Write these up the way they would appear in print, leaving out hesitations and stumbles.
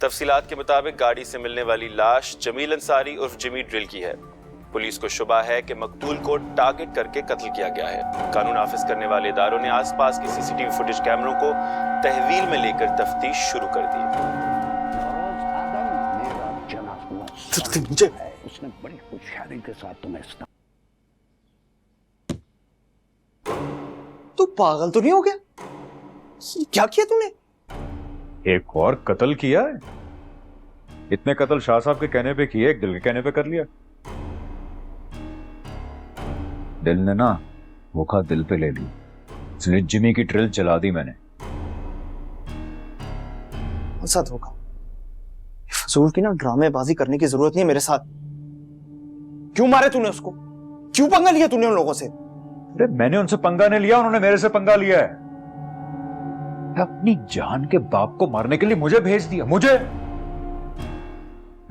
तफसीलात के मुताबिक गाड़ी से मिलने वाली लाश जमील अंसारी उर्फ जिमी ड्रिल की है। पुलिस को शुबा है कि मकतूल को टारगेट करके कत्ल किया गया है। कानून नाफिज करने वाले इदारों ने आसपास की सीसीटीवी फुटेज कैमरों को तहवील में लेकर तफ्तीश शुरू कर दी। उसने बड़ी होशियारी के साथ तुम्हें तू पागल तो नहीं हो गया? क्या किया तूने? एक और कत्ल किया है। इतने कत्ल शाह साहब के कहने पे किए, एक दिल के कहने पे कर लिया। दिल ने ना धोखा दिल पे ले ली, इसलिए जिमी की ड्रिल जला दी मैंने। ऐसा धोखा? फजूल की ना ड्रामेबाजी करने की जरूरत नहीं है मेरे साथ। क्यों मारे तूने उसको? क्यों पंगा लिया तूने उन लोगों से? अरे मैंने उनसे पंगा नहीं लिया, उन्होंने मेरे से पंगा लिया है। अपनी जान के बाप को मारने के लिए मुझे भेज दिया। मुझे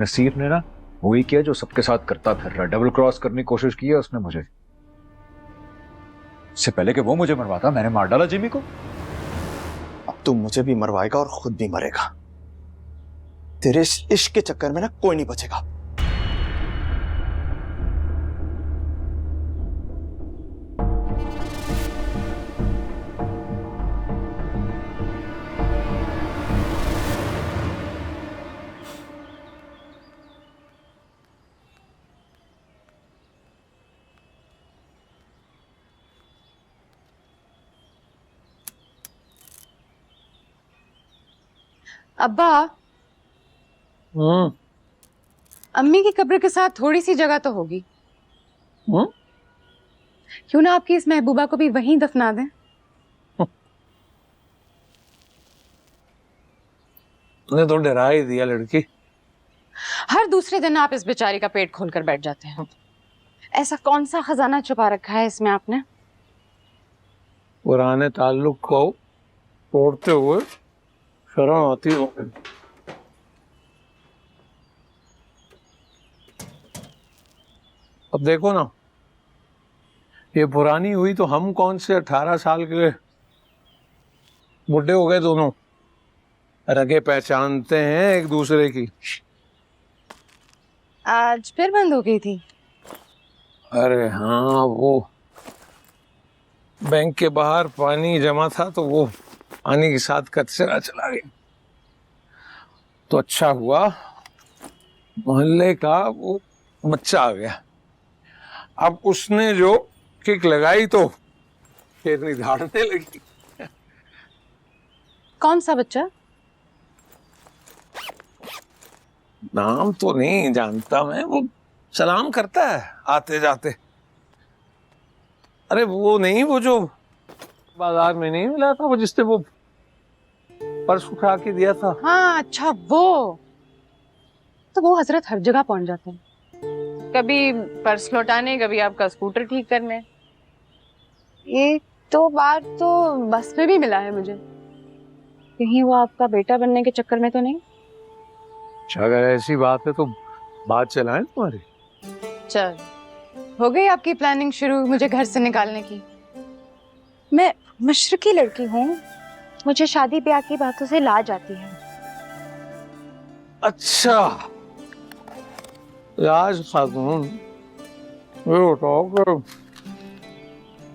नसीर ने ना वही किया जो सबके साथ करता फिर रहा, डबल क्रॉस करने की कोशिश की है उसने मुझे। इससे पहले कि वो मुझे मरवाता मैंने मार डाला जिमी को। अब तू मुझे भी मरवाएगा और खुद भी मरेगा। तेरे इश्क के चक्कर में ना कोई नहीं बचेगा। अब्बा, अम्मी की कब्र के साथ थोड़ी सी जगह तो होगी। क्यों ना आपकी इस महबूबा को भी वहीं दफना दें? तूने तो डरा ही दिया लड़की। हर दूसरे दिन आप इस बेचारी का पेट खोलकर बैठ जाते हैं। ऐसा कौन सा खजाना छुपा रखा है इसमें आपने? पुराने ताल्लुक को तोड़ते हुए शर्म आती हो। अब देखो ना, ये पुरानी हुई तो हम कौन से 18 साल के बुढ़े हो गए दोनों। रगे पहचानते हैं एक दूसरे की। आज फिर बंद हो गई थी? अरे हाँ, वो बैंक के बाहर पानी जमा था तो वो पानी के साथ कचरा चला गया। तो अच्छा हुआ मोहल्ले का वो बच्चा आ गया। अब उसने जो किक लगाई तो शेरनी दहाड़ने लगी। कौन सा बच्चा? नाम तो नहीं जानता मैं, वो सलाम करता है आते जाते। अरे वो नहीं, वो जो बाजार में नहीं मिला था, वो जिसने वो पर्स उठा के दिया था। हाँ अच्छा, वो तो वो हजरत हर जगह पहुंच जाते हैं। कभी पर्स लौटाने, कभी आपका स्कूटर ठीक करने। एक दो बार तो बस में भी मिला है मुझे। कहीं वो आपका बेटा बनने के चक्कर में तो नहीं? अगर ऐसी बात है तो बात चलाएं तुम्हारी। चल, हो गई आपकी प्लानिंग शुरू मुझे घर से निकालने की? मैं मशरकी लड़की हूँ, मुझे शादी ब्याह की बातों से लाज आती है। अच्छा राज खातून, ये बताओ कि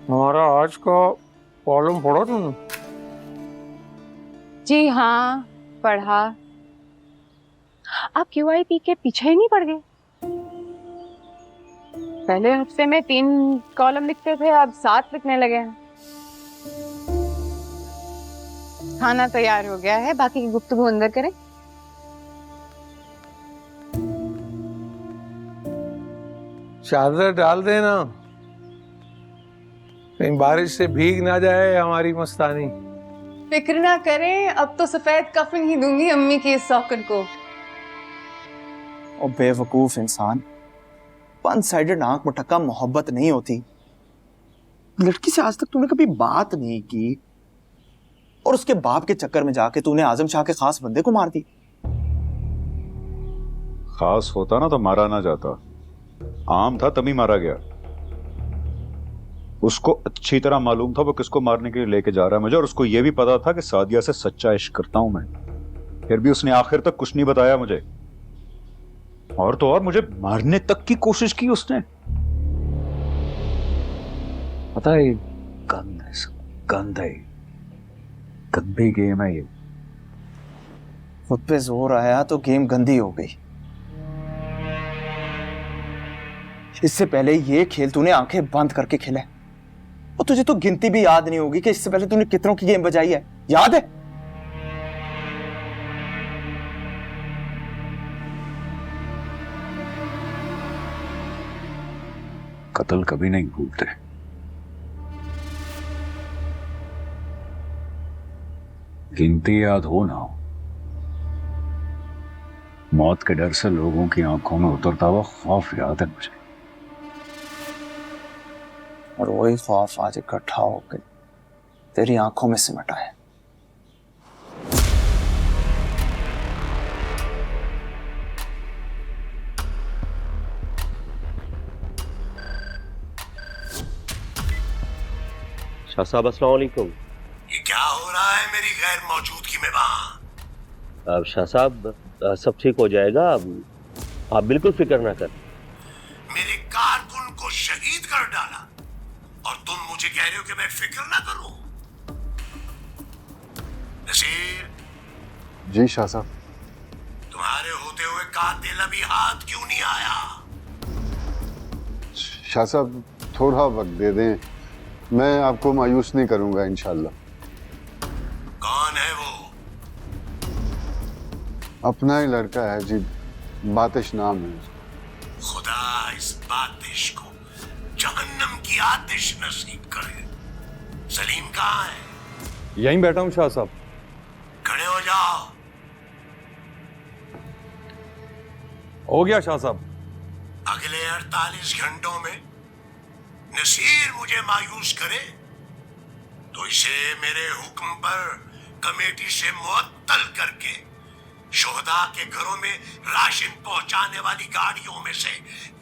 हमारा आज का कॉलम पढ़ा तुमने? जी हाँ, पढ़ा। आप QIP के पीछे ही नहीं पड़ गए? पहले हफ्ते में 3 कॉलम लिखते थे, अब 7 लिखने लगे हैं। खाना तैयार हो गया है, बाकी की गुफ्तगू अंदर करें। चादर डाल देना, कहीं बारिश से भीग ना जाए हमारी मस्तानी। फिक्र ना करें, अब तो सफेद कफन ही दूंगी अम्मी की इस सौकन को। और बेवकूफ इंसान, वन साइडेड आंख मुटक्का मोहब्बत नहीं होती। लड़की से आज तक तूने कभी बात नहीं की और उसके बाप के चक्कर में जाके तूने आजम शाह के खास बंदे को मार दी। खास होता ना तो मारा ना जाता, आम था तभी मारा गया। उसको अच्छी तरह मालूम था वो किसको मारने के लिए लेके जा रहा है मुझे, और उसको यह भी पता था कि सादिया से सच्चा इश्क करता हूं मैं। फिर भी उसने आखिर तक कुछ नहीं बताया मुझे। और तो और मुझे मारने तक की कोशिश की उसने। पता है, गंद है, सब गंद है, गंदी गेम है ये। खुद पे जोर आया तो गेम गंदी हो गई। इससे पहले ये खेल तूने आंखें बंद करके खेला है, और तुझे तो गिनती भी याद नहीं होगी कि इससे पहले तूने कितनों की गेम बजाई है। याद है? कत्ल कभी नहीं भूलते। गिनती याद हो ना हो, मौत के डर से लोगों की आंखों में उतरता हुआ खौफ याद है मुझे। और वही खौफ आज इकट्ठा होकर तेरी आंखों में सिमटा है। शाह साहब अस्सलाम वालेकुम। ये क्या हो रहा है मेरी गैर मौजूदगी में वहां? अब शाह साहब सब ठीक हो जाएगा, आप बिल्कुल फिक्र ना कर। मेरे कारकुन को शहीद कर डाला और तुम मुझे कह रहे हो कि मैं फिक्र ना करूं? नसीर, जी शाह साहब। तुम्हारे होते हुए कातिल अभी हाथ क्यों नहीं आया? शाह साहब थोड़ा वक्त दे दें, मैं आपको मायूस नहीं करूंगा इंशाल्लाह। कौन है वो? अपना ही लड़का है जी, बातिश नाम है। खुदा इस बातिश को जहन्नम की आतिश नसीब करे। सलीम कहाँ है? यहीं बैठा हूँ शाह साहब। खड़े हो जाओ। हो गया शाह साहब। अगले 48 घंटों में नसीर मुझे मायूस करे तो इसे मेरे हुक्म पर कमेटी से मुअत्तल करके शोहदा के घरों में राशन पहुंचाने वाली गाड़ियों में से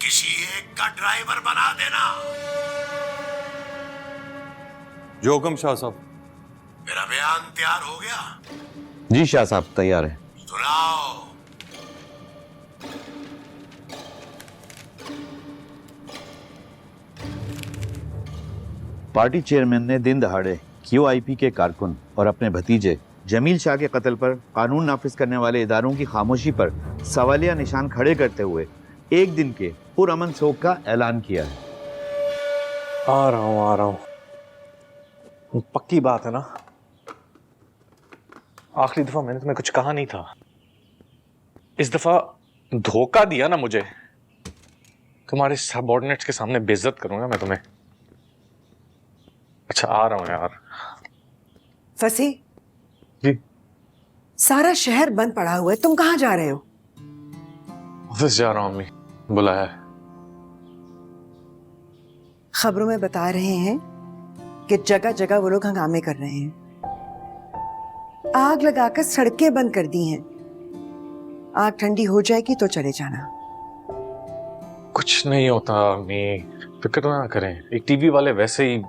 किसी एक का ड्राइवर बना देना। जो हुक्म शाह साहब। मेरा बयान तैयार हो गया? जी शाह साहब तैयार है। सुनाओ। पार्टी चेयरमैन ने दिन दहाड़े क्यूआईपी के कारकुन और अपने भतीजे जमील शाह के कत्ल पर कानून नाफिज करने वाले इदारों की खामोशी पर सवालिया निशान खड़े करते हुए एक दिन के पुरअमन शोक का ऐलान किया है। आ रहा हूँ। पक्की बात है ना? आखिरी दफा मैंने तुम्हें कुछ कहा नहीं था। इस दफा धोखा दिया ना मुझे, तुम्हारे सबऑर्डिनेट्स के सामने बेइज्जत करूंगा मैं तुम्हें। अच्छा आ रहा हूँ यार। फसी जी। सारा शहर बंद पड़ा हुआ है, तुम कहाँ जा रहे हो? ऑफिस जा रहा हूँ, अम्मी बुलाया है। खबरों में बता रहे हैं कि जगह जगह वो लोग हंगामे कर रहे हैं, आग लगाकर सड़कें बंद कर दी हैं। आग ठंडी हो जाएगी तो चले जाना। कुछ नहीं होता अम्मी, फिक्र ना करें। एक टीवी वाले वैसे ही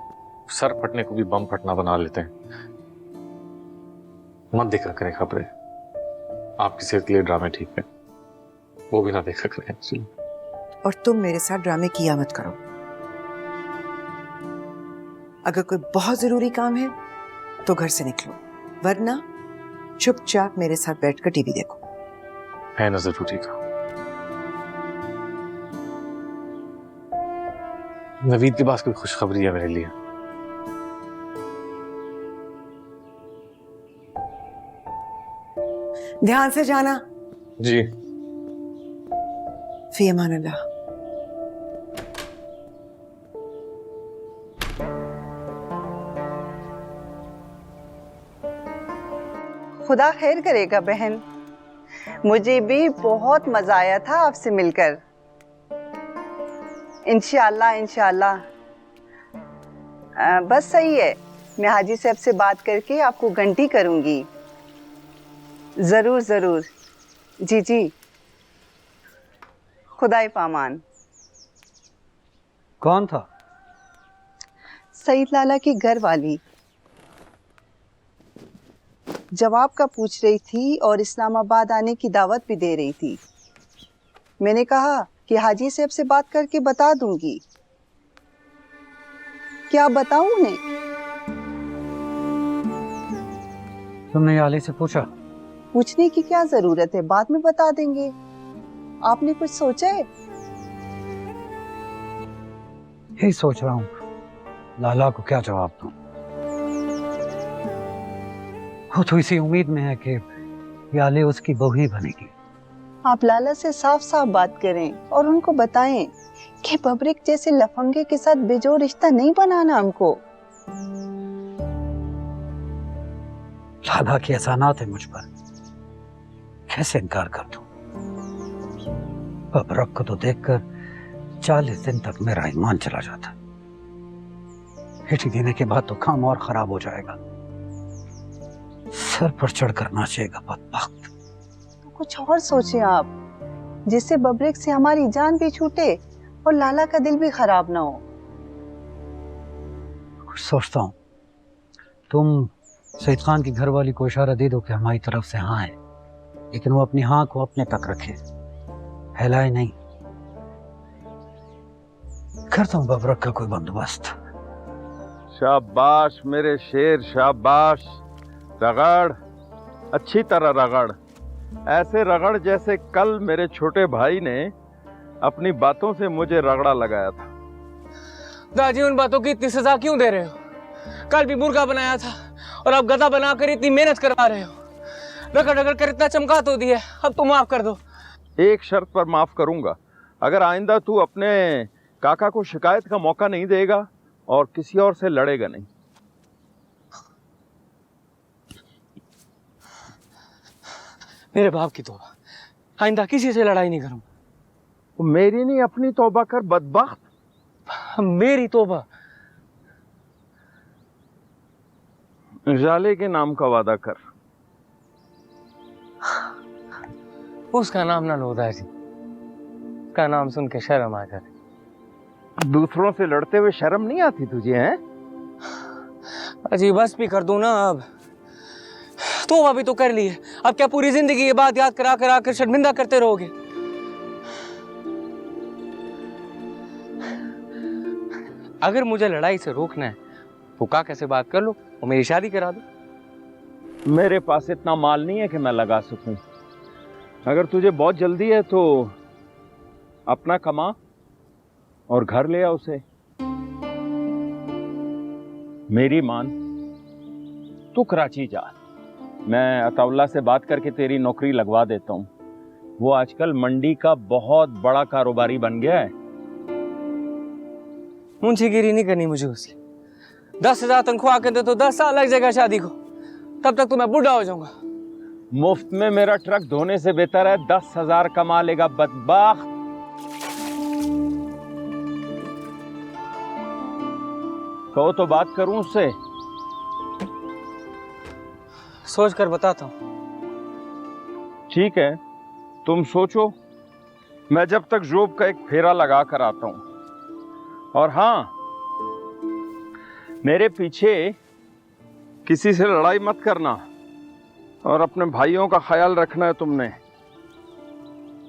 सर फटने को भी बम फटना बना लेते हैं। मत देखा करें खबरें, आपकी सेहत के लिए ड्रामे ठीक है, वो भी ना देखा करें। और तुम मेरे साथ ड्रामे किया मत करो। अगर कोई बहुत जरूरी काम है तो घर से निकलो, वरना चुपचाप मेरे साथ बैठकर टीवी देखो। है ना जरूरी का। नवीद के पास कोई खुशखबरी है मेरे लिए? ध्यान से जाना। जी। फी अमान अल्लाह। खुदा खैर करेगा बहन, मुझे भी बहुत मजा आया था आपसे मिलकर। इंशाअल्लाह इंशाअल्लाह। बस सही है, मैं हाजी साहब से बात करके आपको घंटी करूंगी। जरूर जरूर। जी जी, खुदाए पामान। कौन था? सईद लाला की घर वाली। जवाब का पूछ रही थी और इस्लामाबाद आने की दावत भी दे रही थी। मैंने कहा कि हाजी साहब से बात करके बता दूंगी। क्या बताऊं उन्हें? तुमने याली से पूछा? पूछने की क्या जरूरत है, बाद में बता देंगे। आपने कुछ सोचा है? यही सोच रहा हूँ लाला को क्या जवाब दूं। वो तो इसी उम्मीद में है कि याली उसकी बहू ही बनेगी। आप लाला से साफ साफ बात करें और उनको बताएं कि बबरिक जैसे लफंगे के साथ बेजोड़ रिश्ता नहीं बनाना हमको। लाला की एहसानात है मुझ पर, कैसे इनकार कर दूं। बबरक को तो देखकर 40 दिन तक मेरा ईमान चला जाता। बेटी देने के बाद तो काम और खराब हो जाएगा। सर पर चढ़कर नाचेगा बदबख्त। तो कुछ और सोचें आप, जिससे बबरिक से हमारी जान भी छूटे और लाला का दिल भी खराब ना हो। कुछ सोचता हूँ। तुम सईद खान की घरवाली को इशारा दे दो कि हमारी तरफ से हाँ है, लेकिन वो अपनी हाँ को अपने तक रखे, फैलाए नहीं। करता हूँ बबरक का कोई बंदोबस्त। शाबाश मेरे शेर, शाबाश। रगड़, अच्छी तरह रगड़, ऐसे रगड़ जैसे कल मेरे छोटे भाई ने अपनी बातों से मुझे रगड़ा लगाया था। दादी उन बातों की इतनी सजा क्यों दे रहे हो? कल भी मुर्गा बनाया था और अब गधा बनाकर इतनी मेहनत करवा रहे हो। रगड़ रगड़ कर इतना चमका तो दिया, अब तो माफ कर दो। एक शर्त पर माफ करूंगा, अगर आइंदा तू अपने काका को शिकायत का मौका नहीं देगा और किसी और से लड़ेगा नहीं। मेरे बाप की तौबा, आइंदा किसी से लड़ाई नहीं करूंगा। मेरी नहीं, अपनी तौबा कर बदबख्त। मेरी तौबा? जाले के नाम का वादा कर। उसका नाम ना लो दादी, उसका नाम सुन के शर्म आ जाती। दूसरों से लड़ते हुए शर्म नहीं आती तुझे? हैं अजी बस भी कर दूं ना अब। तौबा भी तो कर ली है, अब क्या पूरी जिंदगी ये बात याद करा कर आकर शर्मिंदा करते रहोगे? अगर मुझे लड़ाई से रोकना है, फुका कैसे बात कर लो और मेरी शादी करा दो। मेरे पास इतना माल नहीं है कि मैं लगा सकूं। अगर तुझे बहुत जल्दी है तो अपना कमा और घर ले आ उसे। मेरी मान, तू कराची जा, मैं अताउल्ला से बात करके तेरी नौकरी लगवा देता हूं। वो आजकल मंडी का बहुत बड़ा कारोबारी बन गया है। मुंशीगिरी नहीं करनी मुझे उसकी। 10,000 तनख्वाह के दे तो 10 साल लग जाएगा शादी को, तब तक तो मैं बूढ़ा हो जाऊंगा। मुफ्त में मेरा ट्रक धोने से बेहतर है 10,000 कमा लेगा बदबख्त। कहो तो बात करूं उससे? सोच कर बताता हूं। ठीक है, तुम सोचो, मैं जब तक जोब का एक फेरा लगा कर आता हूं। और हाँ, मेरे पीछे किसी से लड़ाई मत करना और अपने भाइयों का ख्याल रखना है तुमने,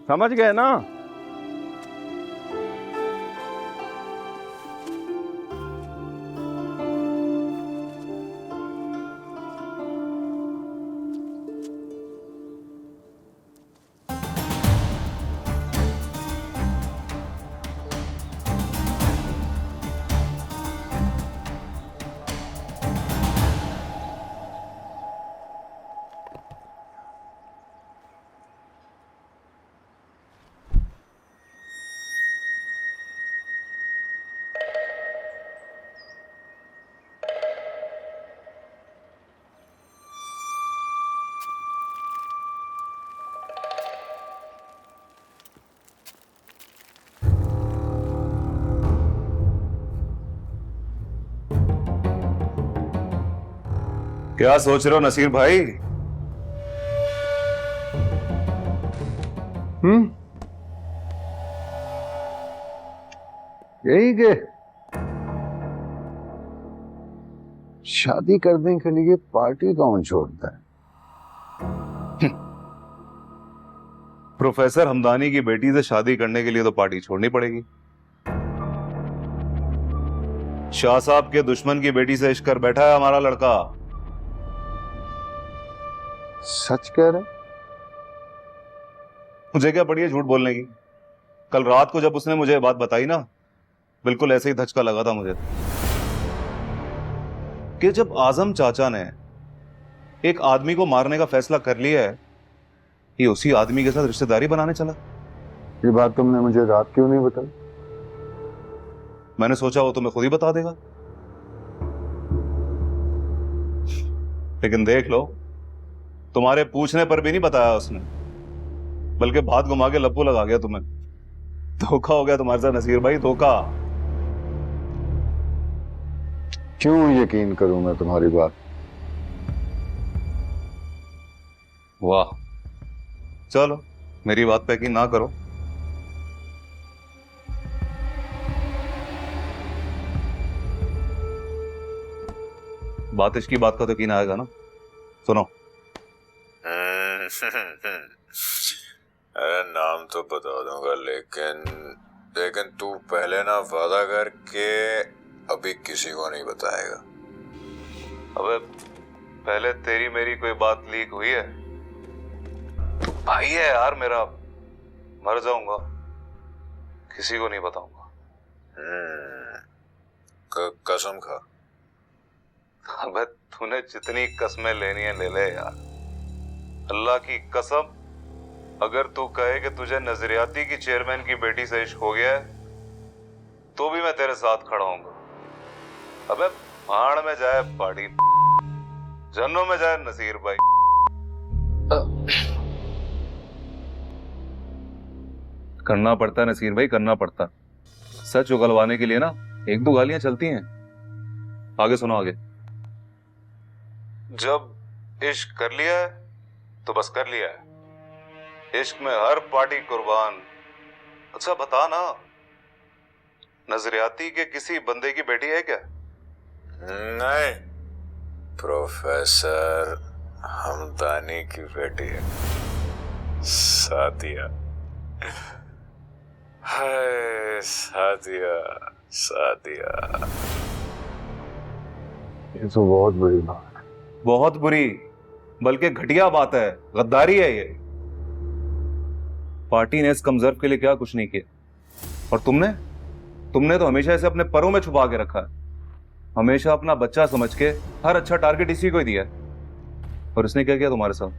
समझ गए ना? क्या सोच रहे हो नसीर भाई? यही के शादी करने के लिए पार्टी कौन छोड़ता है? प्रोफेसर हमदानी की बेटी से शादी करने के लिए तो पार्टी छोड़नी पड़ेगी। शाह साहब के दुश्मन की बेटी से इश्क कर बैठा है हमारा लड़का। सच कह रहे? मुझे क्या पड़ी है झूठ बोलने की। कल रात को जब उसने मुझे ये बात बताई ना, बिल्कुल ऐसे ही धचका लगा था मुझे कि जब आजम चाचा ने एक आदमी को मारने का फैसला कर लिया है, ये उसी आदमी के साथ रिश्तेदारी बनाने चला। ये बात तुमने मुझे रात क्यों नहीं बताई? मैंने सोचा वो तुम्हें खुद ही बता देगा, लेकिन देख लो, तुम्हारे पूछने पर भी नहीं बताया उसने, बल्कि बात घुमा के लप्पू लगा गया तुम्हें। धोखा हो गया तुम्हारे साथ नसीर भाई, धोखा। क्यों यकीन करूं मैं तुम्हारी बात? वाह, चलो मेरी बात पे यकीन ना करो, बात इश्क की बात का तो यकीन आएगा ना। सुनो। अरे नाम तो बता दूंगा, लेकिन तू पहले ना वादा कर के अभी किसी को नहीं बताएगा। अबे पहले तेरी मेरी कोई बात लीक हुई है? तू भाई है यार मेरा, मर जाऊंगा, किसी को नहीं बताऊंगा। कसम खा। अबे तूने जितनी कसमें लेनी है ले ले यार, अल्लाह की कसम। अगर तू कहे कि तुझे नजरियाती की चेयरमैन की बेटी से इश्क हो गया है, तो भी मैं तेरे साथ खड़ा हूंगा। अबे भाड़ में जाए पार्टी, जन्नों में जाए नसीर भाई। करना पड़ता है नसीर भाई, करना पड़ता। सच उगलवाने के लिए ना एक दो गालियां चलती हैं। आगे सुनो आगे। जब इश्क कर लिया है तो बस कर लिया है, इश्क में हर पार्टी कुर्बान। अच्छा बता ना, नजरियाती के किसी बंदे की बेटी है क्या? नहीं, प्रोफेसर हमदानी की बेटी है, सादिया। हाय सादिया, सादिया। ये तो बहुत बुरी बात है। बहुत बुरी, बल्कि घटिया बात है, गद्दारी है ये। पार्टी ने इस कमजोर के लिए क्या कुछ नहीं किया, और तुमने तो हमेशा इसे अपने परों में छुपा के रखा है। हमेशा अपना बच्चा समझ के हर अच्छा टारगेट इसी को ही दिया है। और इसने क्या किया तुम्हारे साथ?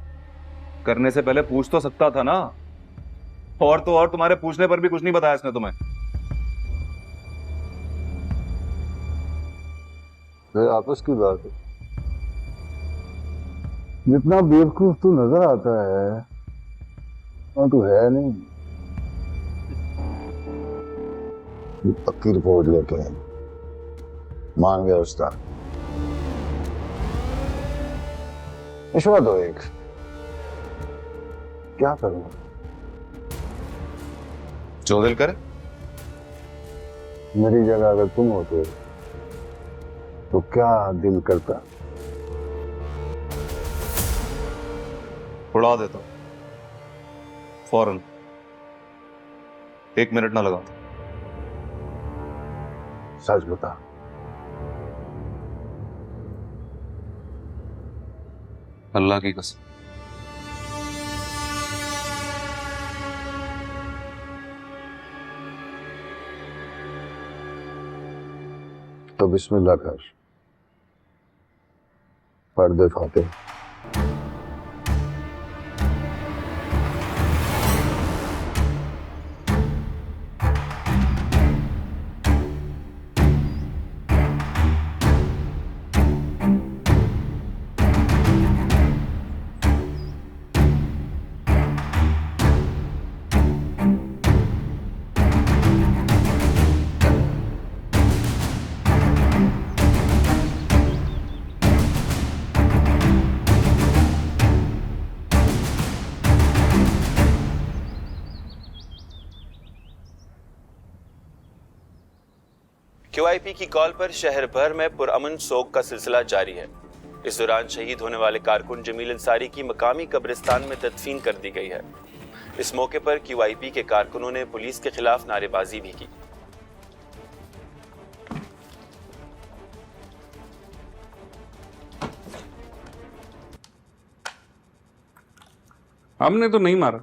करने से पहले पूछ तो सकता था ना। और तो और तुम्हारे पूछने पर भी कुछ नहीं बताया इसने तुम्हें। आपस की बात है। जितना बेवकूफ तू नजर आता है और तू है नहीं। पक्की रिपोर्ट लेके मान गया उस्ताद। मशवरा दो एक, क्या करूं? जो दिल करे। मेरी जगह अगर तुम होते तो क्या दिल करता? उड़ा देता फौरन, 1 मिनट ना लगा। सच बता। अल्लाह की कसम। तो बिस्मिल्लाह कर, पर्दे फाते। QIP की कॉल पर शहर भर में पुरअमन सोग का सिलसिला जारी है। इस दौरान शहीद होने वाले कारकुन जमील अंसारी की मकामी कब्रिस्तान में तदफीन कर दी गई है। इस मौके पर QIP के कारकुनों ने पुलिस के खिलाफ नारेबाजी भी की। हमने तो नहीं मारा,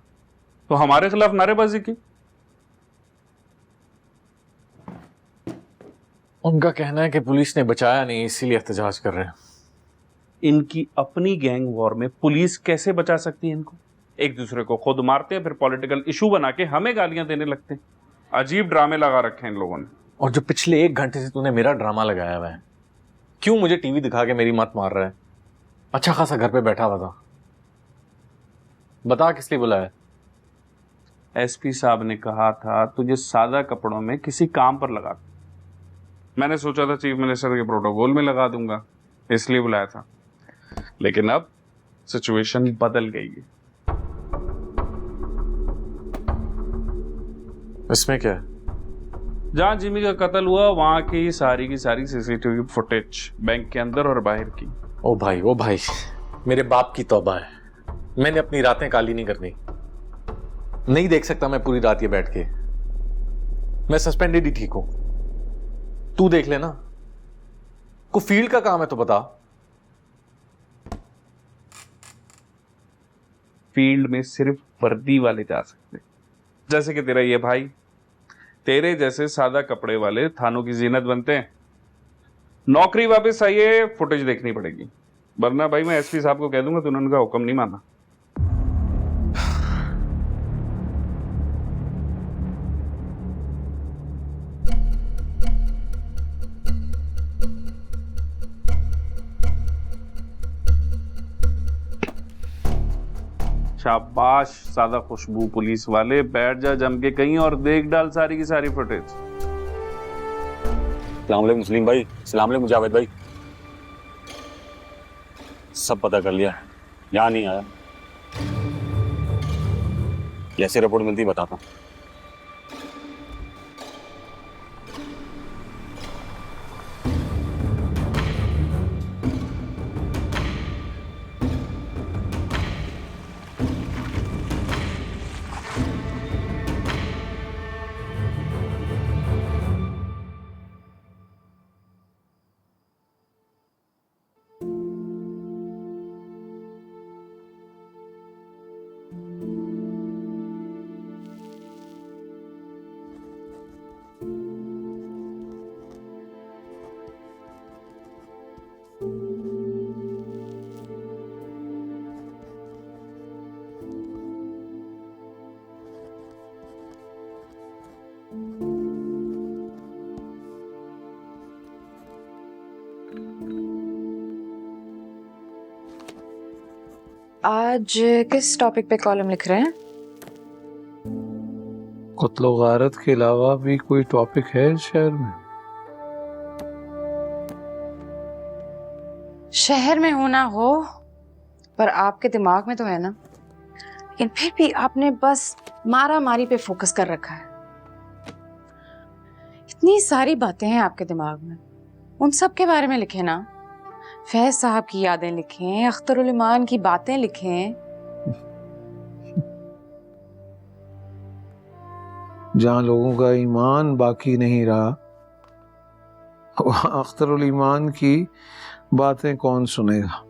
तो हमारे खिलाफ नारेबाजी की। उनका कहना है कि पुलिस ने बचाया नहीं, इसीलिए एहतजाज कर रहे हैं। इनकी अपनी गैंग वॉर में पुलिस कैसे बचा सकती है इनको? एक दूसरे को खुद मारते हैं, फिर पॉलिटिकल इशू बना के हमें गालियां देने लगते हैं। अजीब ड्रामे लगा रखे हैं इन लोगों ने। और जो पिछले 1 घंटे से तूने मेरा ड्रामा लगाया हुआ है, क्यों मुझे टीवी दिखा के मेरी मत मार रहा है? अच्छा खासा घर पे बैठा हुआ था, बता किस लिए बुलाया? SP साहब ने कहा था तुझे सादा कपड़ों में किसी काम पर लगा। मैंने सोचा था चीफ मिनिस्टर के प्रोटोकॉल में लगा दूंगा, इसलिए बुलाया था, लेकिन अब सिचुएशन बदल गई है। इसमें क्या है? जहां जिमी का कत्ल हुआ वहां की सारी CCTV फुटेज बैंक के अंदर और बाहर की। ओ भाई, मेरे बाप की तौबा है, मैंने अपनी रातें काली नहीं करनी। नहीं देख सकता मैं पूरी रात ये बैठ के। मैं सस्पेंडेड ही ठीक हूं, तू देख लेना। को फील्ड का काम है तो बता। फील्ड में सिर्फ वर्दी वाले जा सकते, जैसे कि तेरा ये भाई। तेरे जैसे सादा कपड़े वाले थानों की जीनत बनते हैं। नौकरी वापस आई है, फुटेज देखनी पड़ेगी, वरना भाई मैं SP साहब को कह दूंगा तूने उनका हुक्म नहीं माना। शाबाश सादा खुशबू पुलिस वाले, बैठ जा जम के कहीं और देख डाल सारी की सारी फुटेज। सलाम अलैकुम मुस्लिम भाई। सलाम अलैकुम जावेद भाई। सब पता कर लिया, यहाँ नहीं आया। जैसे रिपोर्ट मिलती बताता हूँ। आज किस टॉपिक पे कॉलम लिख रहे हैं? कत्लो गारत के अलावा भी कोई टॉपिक है शहर में? शहर में होना हो, पर आपके दिमाग में तो है ना। लेकिन फिर भी आपने बस मारा मारी पे फोकस कर रखा है। इतनी सारी बातें हैं आपके दिमाग में, उन सब के बारे में लिखे ना। फैज साहब की यादें लिखें, अख्तरुल ईमान की बातें लिखें। जहां लोगों का ईमान बाकी नहीं रहा, वहां अख्तरुल ईमान की बातें कौन सुनेगा?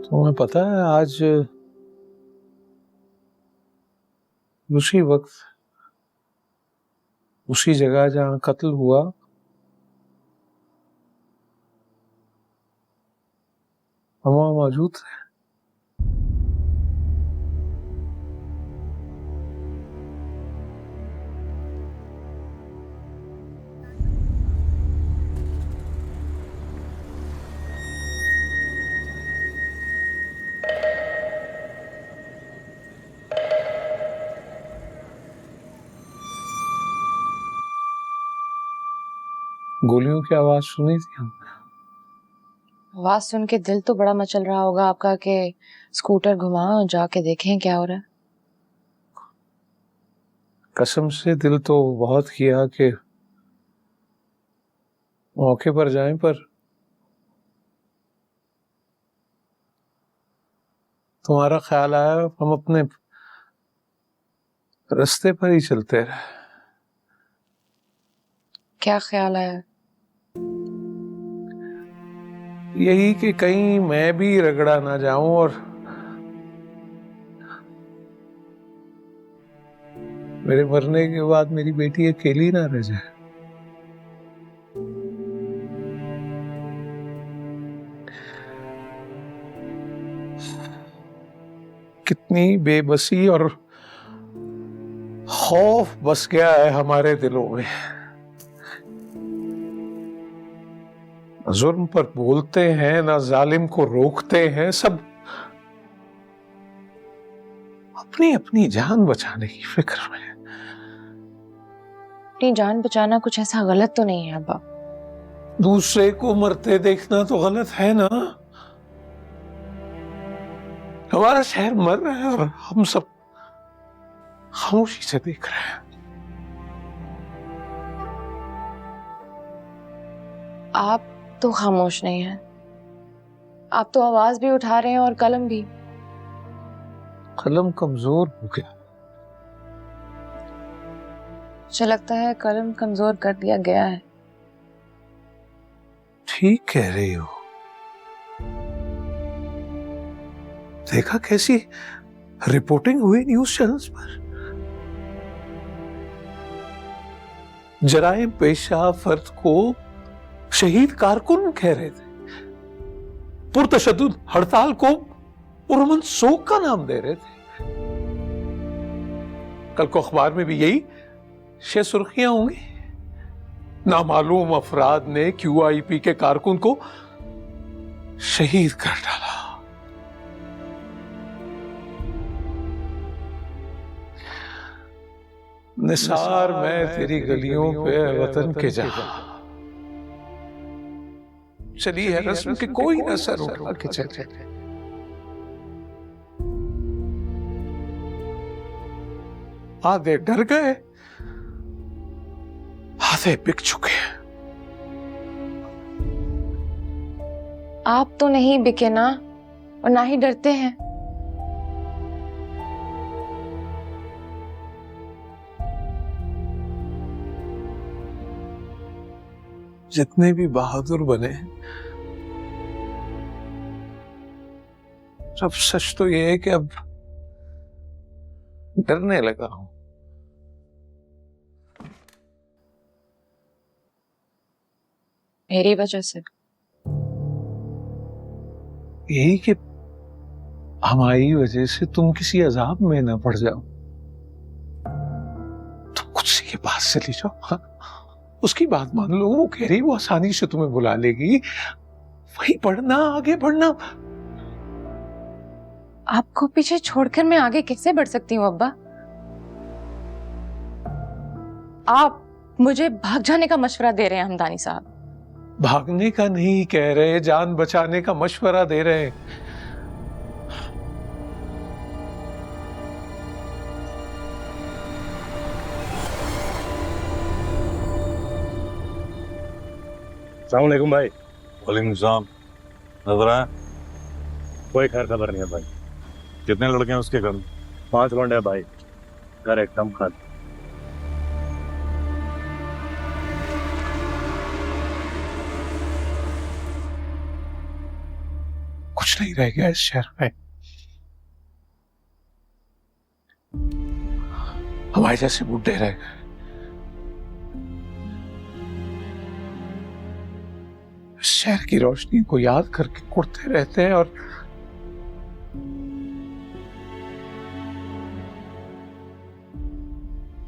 तुम्हें पता है आज उसी वक्त उसी जगह जहां कत्ल हुआ हम वहां मौजूद थे। गोलियों की आवाज सुनी थी हमने। आवाज सुन के दिल तो बड़ा मचल रहा होगा आपका कि स्कूटर घुमाओ और जाके देखें क्या हो रहा है। कसम से दिल तो बहुत किया कि मौके पर जाएं, पर तुम्हारा ख्याल आया, हम अपने रास्ते पर ही चलते रहे। क्या ख्याल आया? यही कि कहीं मैं भी रगड़ा ना जाऊं और मेरे मरने के बाद मेरी बेटी अकेली ना रह जाए। कितनी बेबसी और खौफ बस गया है हमारे दिलों में। जुल्म पर बोलते हैं, ना जालिम को रोकते हैं, सब अपनी अपनी जान बचाने की फिक्र में। अपनी जान बचाना कुछ ऐसा गलत तो नहीं है अब्बा। दूसरे को मरते देखना तो गलत है ना। हमारा शहर मर रहा है और हम सब खामोशी से देख रहे हैं। आप तो खामोश नहीं हैं, आप तो आवाज भी उठा रहे हैं और कलम भी। कलम कमजोर हो गया। मुझे लगता है कलम कमजोर कर दिया गया है। ठीक कह रही हो। देखा कैसी रिपोर्टिंग हुई न्यूज चैनल्स पर। जराइम पेशा फर्द को शहीद कारकुन कह रहे थे, पुरतशद्दुद हड़ताल को पुरअमन सोग का नाम दे रहे थे। कल को अखबार में भी यही सुर्खियां होंगी। नामालूम अफराद ने QIP के कारकुन को शहीद कर डाला। निसार मैं तेरी गलियों पे वतन के जहां, चली है रस्म के कोई न सर उठा के चले। आधे डर गए, आधे बिक चुके हैं। आप तो नहीं बिके ना, और ना ही डरते हैं। जितने भी बहादुर बने, सब सच तो ये है कि अब डरने लगा हूं। मेरी वजह से? यही कि हमारी वजह से तुम किसी अजाब में ना पड़ जाओ। तुम कुछ के पास चली जाओ, हाँ? उसकी बात मान लो, वो कह रही वो आसानी से तुम्हें बुला लेगी, वही पढ़ना, आगे बढ़ना। आपको पीछे छोड़कर मैं आगे कैसे बढ़ सकती हूँ अब्बा? आप मुझे भाग जाने का मशवरा दे रहे हैं हमदानी साहब। भागने का नहीं कह रहे, जान बचाने का मशवरा दे रहे हैं। अस्सलाम वालेकुम भाई। वालेकुम सलाम। नजर आया? कोई खैर खबर नहीं है भाई। कितने लड़के हैं उसके घर में? 5 लौंडे हैं भाई, घर एकदम खाली। कुछ नहीं रह गया इस शहर में। हमारे जैसे बुढ़े रह गए। शहर की रोशनी को याद करके कुड़ते रहते हैं और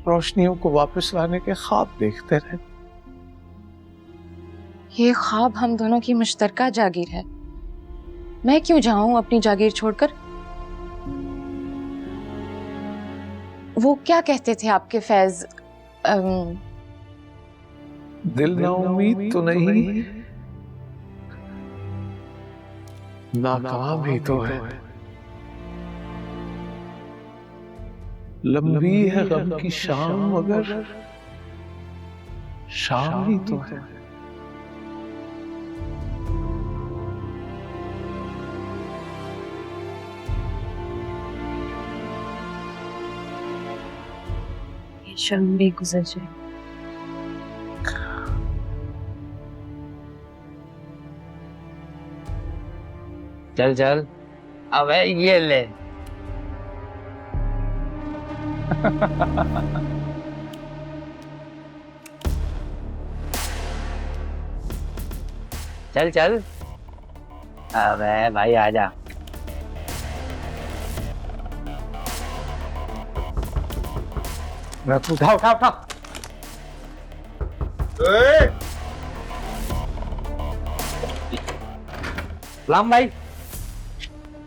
रोशनियों को वापस लाने के ख्वाब देखते रहते। ये ख्वाब हम दोनों की मुश्तरका जागीर है। मैं क्यों जाऊं अपनी जागीर छोड़कर? वो क्या कहते थे आपके फैज? दिल ना उम्मीद तो नहीं, नाकाम ही तो है। लंबी है गम की शाम मगर शाम ही तो है। ये शर्म भी गुजर जाए। चल चल, अबे ये ले। चल चल, अबे भाई आजा। उठा उठा उठा। सलाम भाई।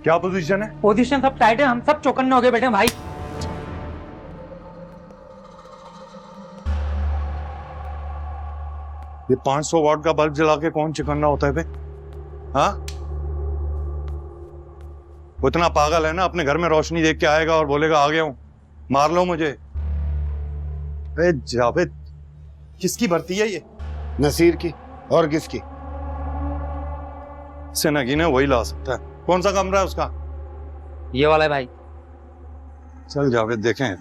क्या पोजीशन है? पोजीशन सब टाइट है, हम सब चौकन्ने हो गए बेटे भाई। ये 500 वाट का बल्ब जला के कौन चिकन्ना होता है बे? हाँ? वो इतना पागल है ना, अपने घर में रोशनी देख के आएगा और बोलेगा आ गया हूं, मार लो मुझे। अरे जावेद, किसकी भर्ती है ये? नसीर की। और किसकी? से नगीन है, वही ला सकता है। कौन सा कमरा है उसका? ये वाला है भाई। चल जावेद, देखें।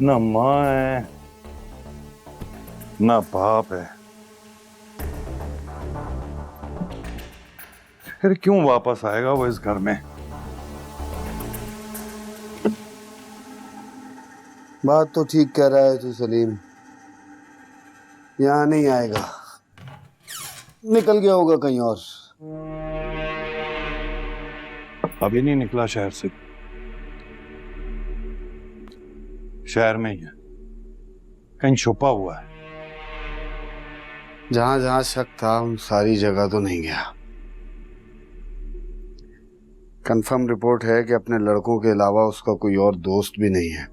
ना माँ है ना बाप है, फिर क्यों वापस आएगा वो इस घर में? बात तो ठीक कह रहा है तू सलीम, यहाँ नहीं आएगा, निकल गया होगा कहीं और। अभी नहीं निकला शहर से, शहर में ही है, कहीं छुपा हुआ है। जहां जहां शक था उन सारी जगह तो नहीं गया। कंफर्म रिपोर्ट है कि अपने लड़कों के अलावा उसका कोई और दोस्त भी नहीं है।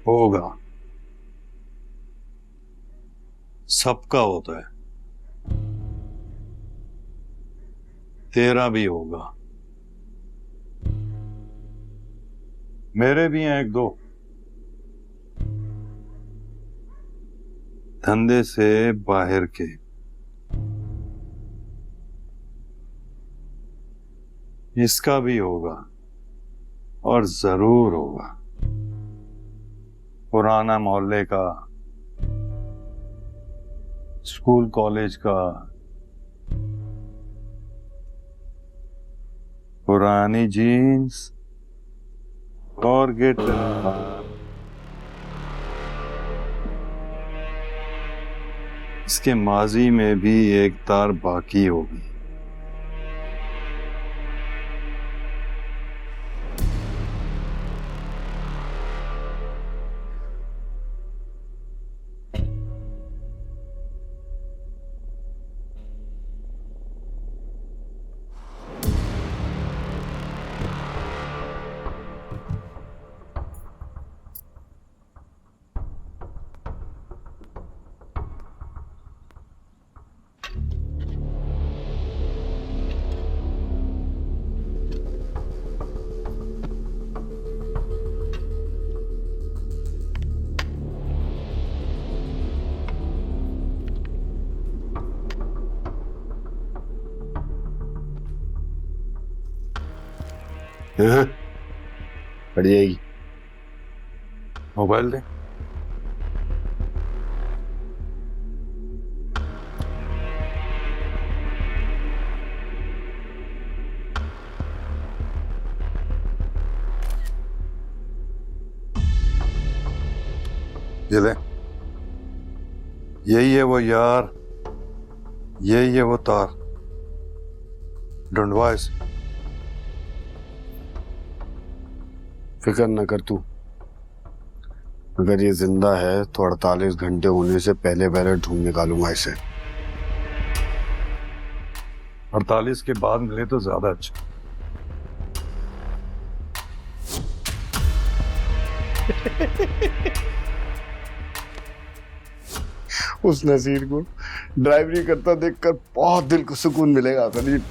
होगा, सबका होता है, तेरा भी होगा, मेरे भी हैं एक दो। धंधे से बाहर के। इसका भी होगा और जरूर होगा। पुराना मोहल्ले का, स्कूल कॉलेज का, पुरानी जीन्स और गिटार, इसके माजी में भी एक तार बाकी होगी। पड़ जाएगी। मोबाइल दे। ये ले, यही है वो यार, यही है वो तार, ढूंढवा इसे। फिक्र न कर तू, अगर ये जिंदा है तो 48 घंटे होने से पहले पहले ढूंढ निकालूंगा इसे। 48 के बाद मिले तो ज्यादा अच्छा। उस नसीर को ड्राइवरी करता देखकर बहुत दिल को सुकून मिलेगा खलील।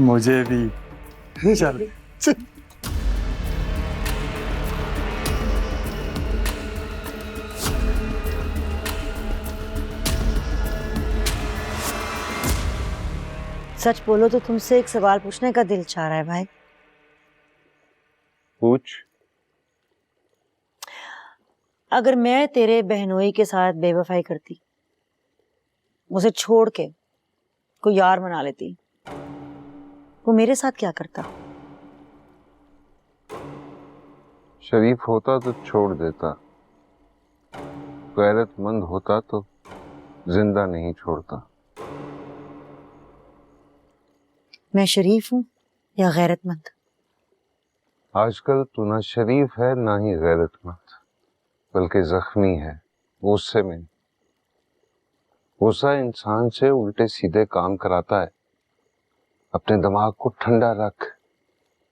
मुझे भी। चल चल। सच बोलो तो तुमसे एक सवाल पूछने का दिल चाह रहा है भाई। पूछ। अगर मैं तेरे बहनोई के साथ बेवफाई करती, उसे छोड़ के कोई यार बना लेती, वो मेरे साथ क्या करता? शरीफ होता तो छोड़ देता, गैरतमंद होता तो जिंदा नहीं छोड़ता। मैं शरीफ हूं या गैरतमंद? आजकल तू ना शरीफ है ना ही गैरतमंद, बल्कि जख्मी है गुस्से में। गुस्सा इंसान से उल्टे सीधे काम कराता है। अपने दिमाग को ठंडा रख,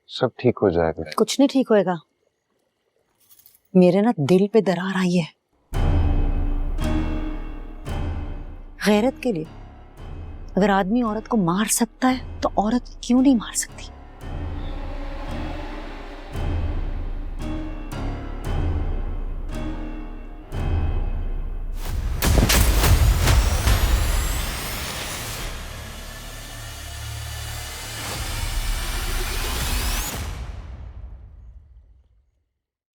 सब ठीक हो जाएगा। कुछ नहीं ठीक होएगा। मेरे ना दिल पे दरार आई है। गैरत के लिए अगर आदमी औरत को मार सकता है तो औरत क्यों नहीं मार सकती?